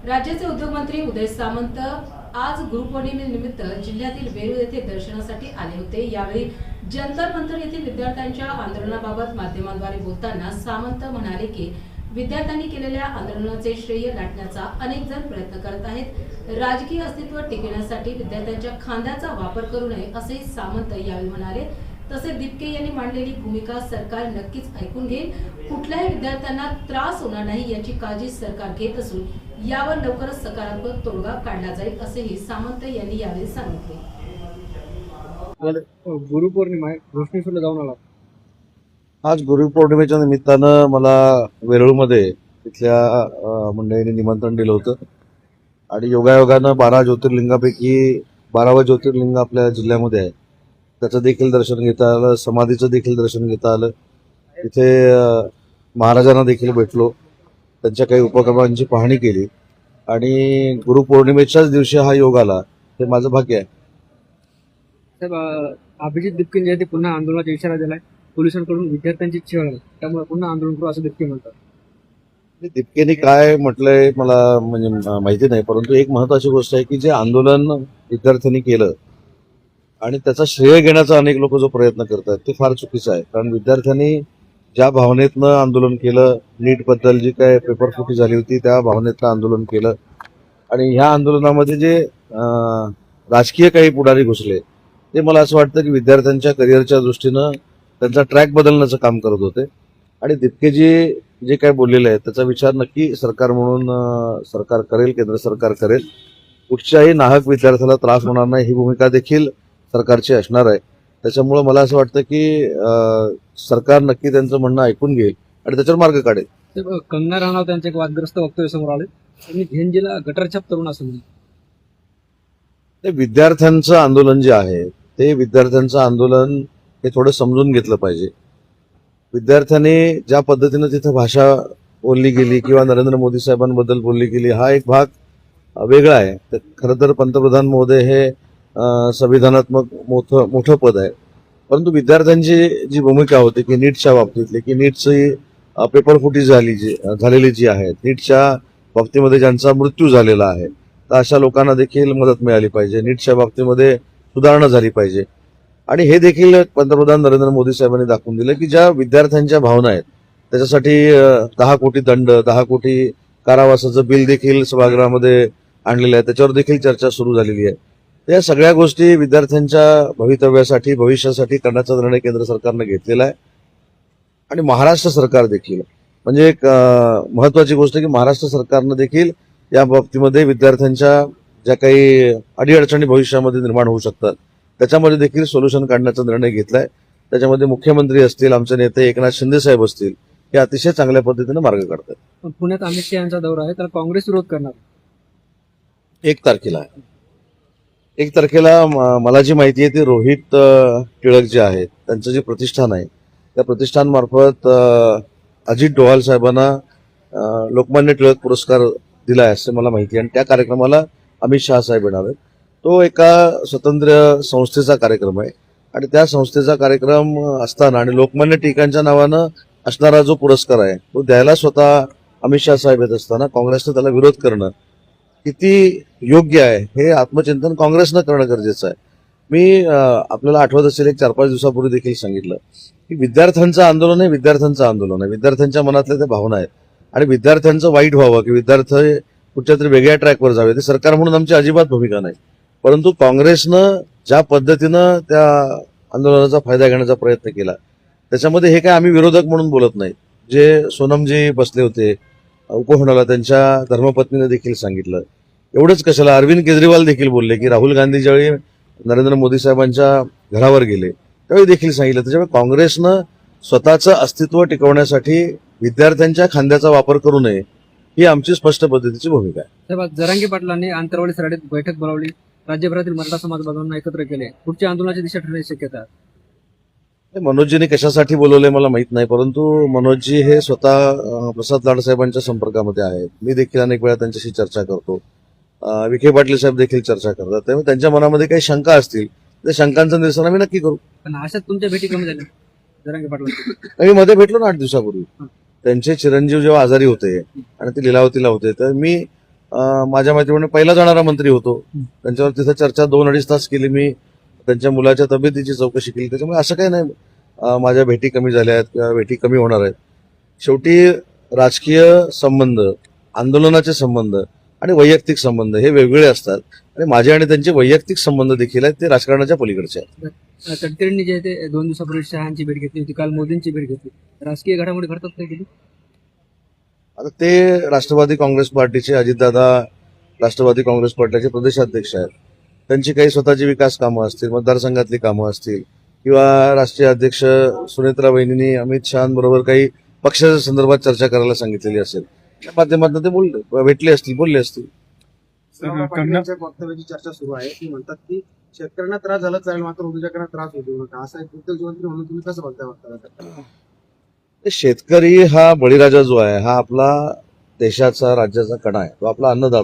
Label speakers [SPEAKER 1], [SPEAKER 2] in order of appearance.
[SPEAKER 1] राज्याचे उद्योगमंत्री उदय सामंत आज गुरुपौर्णिमेनिमित्त जिल्ह्यातील वेरूळ येथे दर्शनासाठी आले होते। यावेळी जंतर मंतर येथील विद्यार्थ्यांच्या आंदोलनाबाबत माध्यमांद्वारे बोलताना सामंत म्हणाले की विद्यार्थ्यांनी केलेल्या आंदोलनाचे श्रेय लाटण्याचा अनेक जण प्रयत्न करत आहेत। राजकीय अस्तित्व टिकवण्यासाठी विद्यार्थ्यांच्या खांद्याचा वापर करू नये असे सामंत यावेळी म्हणाले। तसेच दिपके यांनी मांडलेली भूमिका सरकार नक्कीच ऐकून घेईल। कुठल्याही विद्यार्थ्यांना त्रास होणार नाही याची काळजी सरकार घेत असून यावर लवकरच सकारात्मक तोडगा काढला जाईल असेही सामंत यांनी यावेळी सांगितले।
[SPEAKER 2] गुरुपौर्णिमा आहे, घोषणेश्वरला जाऊन आला।
[SPEAKER 3] आज गुरुपौर्णिमेच्या निमित्तानं मला वेरूळमध्ये तिथल्या मंडळींनी निमंत्रण दिलं होतं आणि योगायोगानं 12 ज्योतिर्लिंगापैकी 12वं ज्योतिर्लिंग आपल्या जिल्ह्यामध्ये आहे, त्याचं देखील दर्शन घेता आलं, समाधीचं देखील दर्शन घेता आलं। तिथे महाराजांना देखील भेटलो, त्यांच्या काही उपक्रमांची पाहणी केली आणि गुरुपौर्णिमेच्याच दिवशी हा योग आला, हे माझं भाग्य आहे।
[SPEAKER 2] साहेब, अभिजित दिपके जे ते पुन्हा आंदोलनाचा इशारा दिलाय, पोलिसांकडून विद्यार्थ्यांची छळ आहे, त्यामुळे पुन्हा आंदोलन करू असं दिपके म्हणतात।
[SPEAKER 3] दिपकेनी काय म्हटलंय मला म्हणजे माहिती नाही, परंतु एक महत्वाची गोष्ट आहे की जे आंदोलन विद्यार्थ्यांनी केलं आणि त्याचा श्रेय घेण्याचा अनेक लोक जो प्रयत्न करतात ते फार चुकीचं आहे। कारण विद्यार्थ्यांनी ज्या भावनेतनं आंदोलन केलं, नीट बद्दल जी काय पेपरफुटी झाली होती त्या भावनेतनं आंदोलन केलं आणि ह्या आंदोलनामध्ये जे राजकीय काही पुढारी घुसले ते मला असं वाटतं की विद्यार्थ्यांच्या करिअरच्या दृष्टीनं त्यांचा ट्रॅक बदलण्याचं काम करत होते आणि दिपकेजी जे काय बोललेले आहेत त्याचा विचार नक्की सरकार म्हणून सरकार करेल, केंद्र सरकार करेल। कुठच्याही नाहक विद्यार्थ्याला त्रास होणार नाही ही भूमिका देखील सरकारची असणार आहे। त्याच्यामुळे मला असं वाटतं की सरकार नक्की त्यांचं म्हणणं ऐकून घेईल आणि त्याच्यावर मार्ग काढेल।
[SPEAKER 2] साहेब, कंगना राणावत यांचे एक वादग्रस्त वक्तव्य समोर आले, त्यांनी झेंजीला गटरछाप तरुण असं म्हणलं।
[SPEAKER 3] ते विद्यार्थ्यांचं आंदोलन जे आहे ते विद्यार्थ्यांचं आंदोलन हे थोडं समजून घेतलं पाहिजे। विद्यार्थ्यांनी ज्या पद्धतीनं तिथं भाषा बोलली गेली किंवा नरेंद्र मोदी साहेबांबद्दल बोलली गेली हा एक भाग वेगळा आहे। खरं तर पंतप्रधान महोदय हे संविधानात्मक मोठं पद आहे, परंतु विद्यार्थ्यांची जी भूमिका होती की नीटच्या बाबतीतली की नीटची पेपरफुटी झालेली जी आहे, नीटच्या बाबतीमध्ये ज्यांचा मृत्यू झालेला आहे तर अशा लोकांना देखील मदत मिळाली पाहिजे, नीटच्या बाबतीमध्ये सुधारणा झाली पाहिजे। आणि हे देखील पंतप्रधान नरेंद्र मोदी साहेबांनी दाखवून दिलं की ज्या विद्यार्थ्यांच्या भावना आहेत त्याच्यासाठी 10 कोटी दंड, 10 कोटी कारावासाचं बिल देखील सभागृहामध्ये आणलेलं आहे, त्याच्यावर देखील चर्चा सुरू झालेली आहे। या सगळ्या गोष्टी विद्यार्थ्यांच्या भवितव्यासाठी भविष्यासाठी करण्याचा निर्णय केंद्र सरकारनं घेतलेला आहे आणि महाराष्ट्र सरकार देखील म्हणजे एक महत्वाची गोष्ट की महाराष्ट्र सरकारनं देखील या बाबतीमध्ये विद्यार्थ्यांच्या ज्या काही अडीअडचणी भविष्यामध्ये निर्माण होऊ शकतात त्याच्यामध्ये देखील सोल्युशन काढण्याचा निर्णय घेतलाय। त्याच्यामध्ये मुख्यमंत्री असतील, आमचे नेते एकनाथ शिंदे साहेब असतील, हे अतिशय चांगल्या पद्धतीने मार्ग काढतात।
[SPEAKER 2] पण पुण्यात अमित शहा यांचा दौरा आहे, त्याला काँग्रेस विरोध करणार
[SPEAKER 3] 1 तारखेला आहे। 1 तारखेला मला जी माहिती आहे ती रोहित टिळक जे आहेत त्यांचं जे प्रतिष्ठान आहे त्या प्रतिष्ठानमार्फत अजित डोवाल साहेबांना लोकमान्य टिळक पुरस्कार दिला आहे असं मला माहिती आहे आणि त्या कार्यक्रमाला अमित शहा साहेब येणार आहेत। तो एका स्वतंत्र संस्थेचा कार्यक्रम आहे आणि त्या संस्थेचा कार्यक्रम असताना आणि लोकमान्य टिळकांच्या नावानं असणारा जो पुरस्कार आहे तो द्यायला स्वतः अमित शहा साहेब येत असताना काँग्रेसनं त्याला विरोध करणं किती योग्य आहे हे आत्मचिंतन काँग्रेसनं करणं गरजेचं आहे। मी आपल्याला आठवत असेल 4-5 दिवसापूर्वी देखील सांगितलं की विद्यार्थ्यांचं आंदोलन हे विद्यार्थ्यांचं आंदोलन आहे, विद्यार्थ्यांच्या मनातल्या त्या भावना आहेत आणि विद्यार्थ्यांचं वाईट व्हावं की विद्यार्थी कुठच्या तरी वेगळ्या ट्रॅकवर जावे ते सरकार म्हणून आमची अजिबात भूमिका नाही। परंतु काँग्रेसनं ज्या पद्धतीनं त्या आंदोलनाचा फायदा घेण्याचा प्रयत्न केला त्याच्यामध्ये हे काय आम्ही विरोधक म्हणून बोलत नाही। जे सोनमजी बसले होते उपोषणाला त्यांच्या धर्मपत्नीने देखील सांगितलं, एवढंच कशाला अरविंद केजरीवाल देखील बोलले की राहुल गांधी ज्यावेळी नरेंद्र मोदी साहेबांच्या घरावर गेले त्यावेळी देखील सांगितलं। त्याच्यामुळे काँग्रेसनं स्वतःचं अस्तित्व टिकवण्यासाठी विद्यार्थ्यांच्या खांद्याचा वापर करू नये ही आमची स्पष्ट पद्धतीची भूमिका आहे।
[SPEAKER 2] साहेब, जरांगे पाटलांनी आंतरवाली सराटीत बैठक बोलावली, राज्यभरातील मराठा समाज बांधवांना एकत्र केले, पुढच्या आंदोलनाची दिशा ठरण्याची शक्यता आहे।
[SPEAKER 3] मनोजजींनी कशासाठी बोलवले मला माहित नाही, परंतु मनोजजी हे स्वतः प्रसाद लाड साहेबांच्या संपर्कामध्ये आहेत। मी देखील अनेक वेळा त्यांच्याशी चर्चा करतो, विखे पाटील साहेब देखील चर्चा करतात, त्यामुळे त्यांच्या मनामध्ये काही शंका असतील त्या शंकांचं निरसन आम्ही नक्की करू।
[SPEAKER 2] पण अशात तुमच्या भेटी कमी झाल्या जरांगे पाटलांची?
[SPEAKER 3] आम्ही मध्ये भेटलो ना 8 दिवसापूर्वी, त्यांचे चिरंजीव जेव्हा आजारी होते आणि ते लीलावतीला होते तर मी माझ्या माहितीप्रमाणे पहिला जाणारा मंत्री होतो. त्यांच्यावर तिथे चर्चा 2-2.5 तास केली मी. त्यांच्या मुलाच्या तब्येतीची चौकशी केली. त्याच्यामुळे असं काही नाही माझ्या भेटी कमी झाल्या आहेत किंवा भेटी कमी होणार आहेत. शेवटी राजकीय संबंध, आंदोलनाचे संबंध आणि वैयक्तिक संबंध हे वेगवेगळे असतात आणि माझे आणि त्यांचे वैयक्तिक संबंध देखील आहेत, ते राजकारणाच्या पलीकडचे आहेत.
[SPEAKER 2] तटकरेंनी जे ते 2 दिवसापूर्वी शहांची भेट घेतली होती, काल मोदींची भेट घेतली. राजकीय घडामोडी घडतात काय केली?
[SPEAKER 3] आता ते राष्ट्रवादी काँग्रेस पार्टीचे अजितदादा राष्ट्रवादी काँग्रेस पार्टीचे प्रदेशाध्यक्ष आहेत. त्यांची काही स्वतःची विकास कामं असतील, मतदारसंघातली कामं असतील किंवा राष्ट्रीय अध्यक्ष सुनेत्रा वहिनींनी अमित शहांबरोबर काही पक्षाच्या संदर्भात चर्चा करायला सांगितलेली असेल, त्या माध्यमातून ते भेटले असतील, बोलले असतील.
[SPEAKER 4] त्यांच्या वक्तव्याची चर्चा सुरू आहे. ती म्हणतात की शेतकऱ्यांना त्रास झाला चालेल, मात्र उद्योजकांना त्रास होऊ नका, असं एक उद्योगमंत्री म्हणून तुम्ही कसं बघताय वक्तव्याचं?
[SPEAKER 3] ते शेतकरी हा बळीराजा जो आहे, हा आपला देशाचा, राज्याचा कणा आहे. तो आपला अन्नदाता